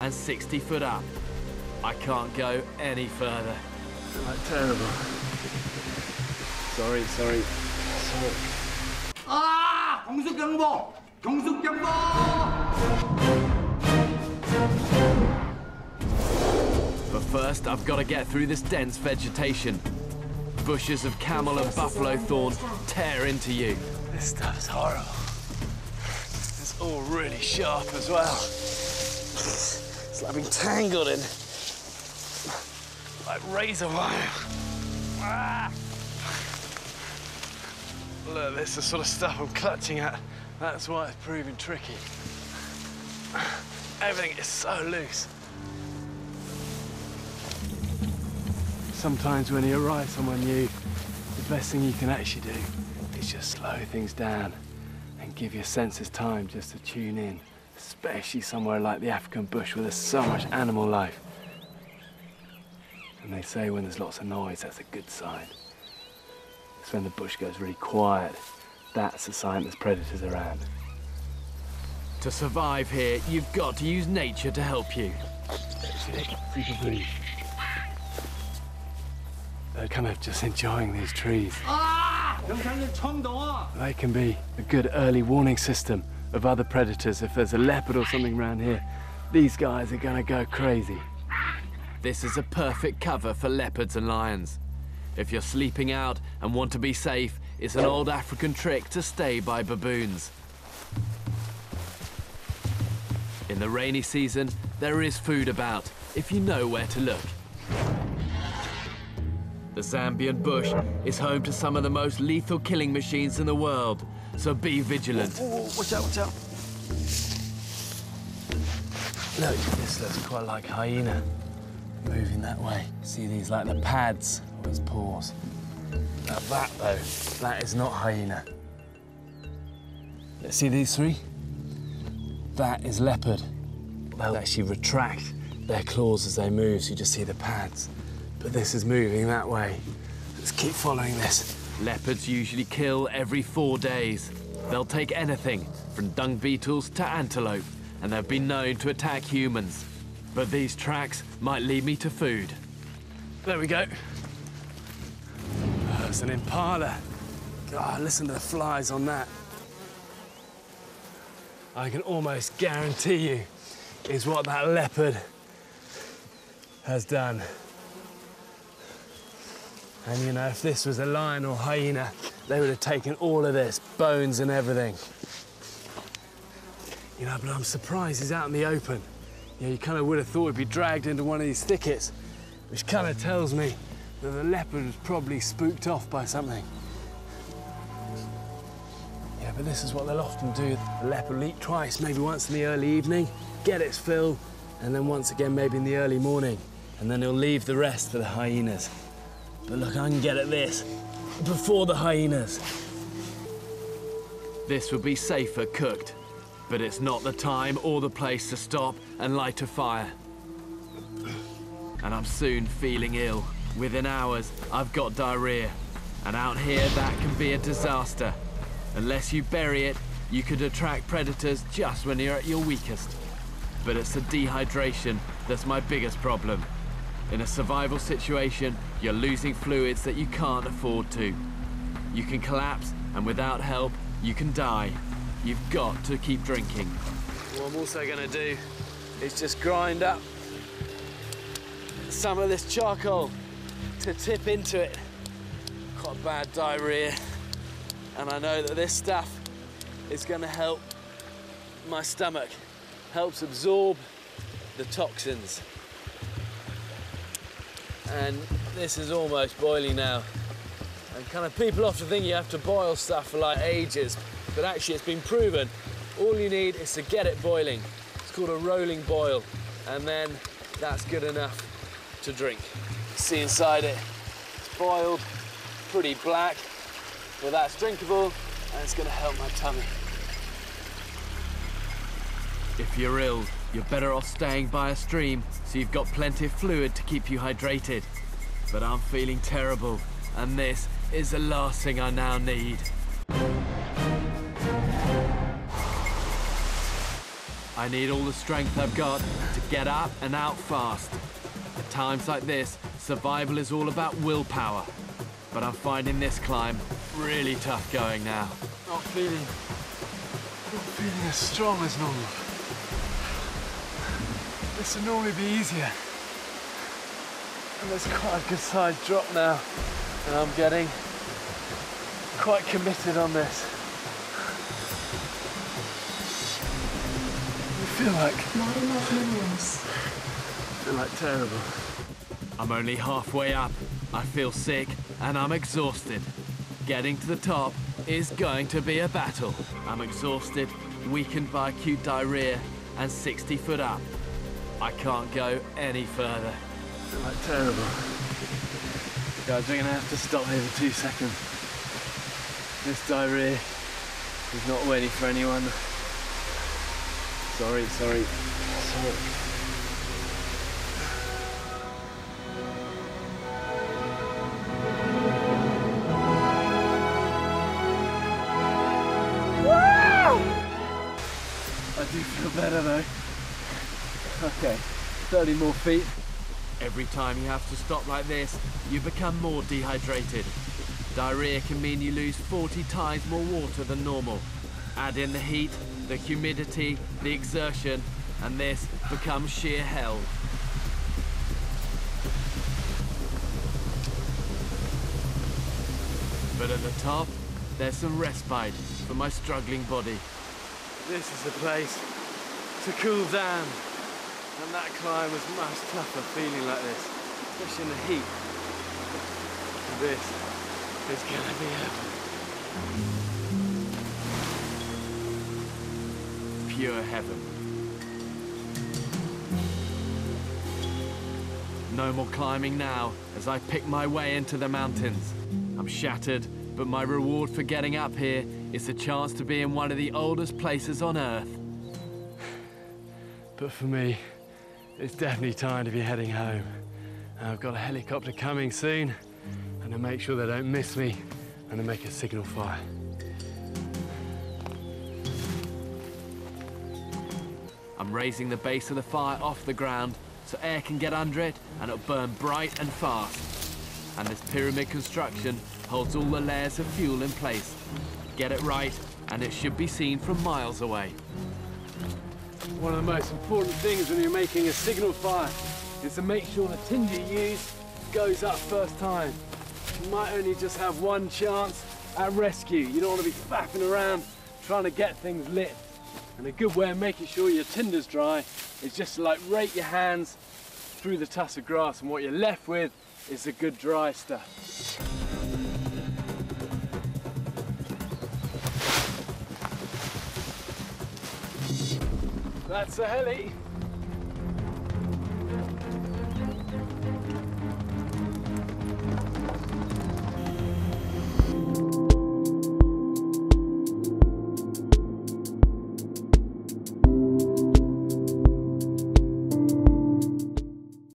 and 60 foot up. I can't go any further. That's terrible. Sorry. 아! 경숙경보! 경숙경보! But first, I've got to get through this dense vegetation. Bushes of camel and buffalo thorn tear into you. This stuff's horrible. It's all really sharp as well. It's like being tangled in like razor wire. Ah. Look, this is the sort of stuff I'm clutching at. That's why it's proving tricky. Everything is so loose. Sometimes when you arrive somewhere new, the best thing you can actually do is just slow things down and give your senses time just to tune in, especially somewhere like the African bush where there's so much animal life. And they say when there's lots of noise, that's a good sign. It's when the bush goes really quiet, that's a sign there's predators around. To survive here, you've got to use nature to help you. They're kind of just enjoying these trees. They can be a good early warning system of other predators. If there's a leopard or something around here, these guys are gonna go crazy. This is a perfect cover for leopards and lions. If you're sleeping out and want to be safe, it's an old African trick to stay by baboons. In the rainy season, there is food about, if you know where to look. The Zambian bush is home to some of the most lethal killing machines in the world, so be vigilant. Watch out. Look, this looks quite like hyena. Moving that way. See these, like the pads of his paws. Now that, though, that is not hyena. See these three? That is leopard. They'll actually retract their claws as they move, so you just see the pads. But this is moving that way. Let's keep following this. Leopards usually kill every 4 days. They'll take anything, from dung beetles to antelope, and they've been known to attack humans. But these tracks might lead me to food. There we go. Oh, it's an impala. God, listen to the flies on that. I can almost guarantee you is what that leopard has done. And you know, if this was a lion or hyena, they would have taken all of this, bones and everything. You know, but I'm surprised he's out in the open. You know, you kind of would have thought he'd be dragged into one of these thickets, which kind of tells me that the leopard was probably spooked off by something. Yeah, but this is what they'll often do. The leopard will eat twice, maybe once in the early evening, get its fill, and then once again maybe in the early morning, and then he'll leave the rest for the hyenas. But look, I can get at this before the hyenas. This would be safer cooked, but it's not the time or the place to stop and light a fire. And I'm soon feeling ill. Within hours, I've got diarrhea. And out here, that can be a disaster. Unless you bury it, you could attract predators just when you're at your weakest. But it's the dehydration that's my biggest problem. In a survival situation, you're losing fluids that you can't afford to. You can collapse, and without help, you can die. You've got to keep drinking. What I'm also gonna do is just grind up some of this charcoal to tip into it. Quite bad diarrhea, and I know that this stuff is gonna help my stomach, helps absorb the toxins. And this is almost boiling now. And kind of people often think you have to boil stuff for like ages, but actually it's been proven, all you need is to get it boiling. It's called a rolling boil, and then that's good enough to drink. See inside it, it's boiled, pretty black, but that's drinkable, and it's gonna help my tummy. If you're ill, you're better off staying by a stream, so you've got plenty of fluid to keep you hydrated. But I'm feeling terrible, and this is the last thing I now need. I need all the strength I've got to get up and out fast. At times like this, survival is all about willpower. But I'm finding this climb really tough going now. Not feeling as strong as normal. This would normally be easier. And there's quite a good sized drop now. And I'm getting quite committed on this. I feel like terrible. I'm only halfway up. I feel sick and I'm exhausted. Getting to the top is going to be a battle. I'm exhausted, weakened by acute diarrhea, and 60 foot up. I can't go any further. I feel like terrible. Guys, we're gonna have to stop here for 2 seconds. This diarrhea is not waiting for anyone. Sorry. I do feel better though. Okay, 30 more feet. Every time you have to stop like this, you become more dehydrated. Diarrhea can mean you lose 40 times more water than normal. Add in the heat, the humidity, the exertion, and this becomes sheer hell. But at the top, there's some respite for my struggling body. This is the place to cool down. And that climb was much tougher feeling like this, especially in the heat. This is gonna be epic. Pure heaven. No more climbing now as I pick my way into the mountains. I'm shattered, but my reward for getting up here is the chance to be in one of the oldest places on Earth. But for me, it's definitely time to be heading home. I've got a helicopter coming soon, and to make sure they don't miss me, I'm gonna make a signal fire. I'm raising the base of the fire off the ground so air can get under it and it'll burn bright and fast. And this pyramid construction holds all the layers of fuel in place. Get it right and it should be seen from miles away. One of the most important things when you're making a signal fire is to make sure the tinder you use goes up first time. You might only just have one chance at rescue. You don't want to be faffing around trying to get things lit. And a good way of making sure your tinder's dry is just to like rake your hands through the tuss of grass, and what you're left with is the good dry stuff. That's a heli.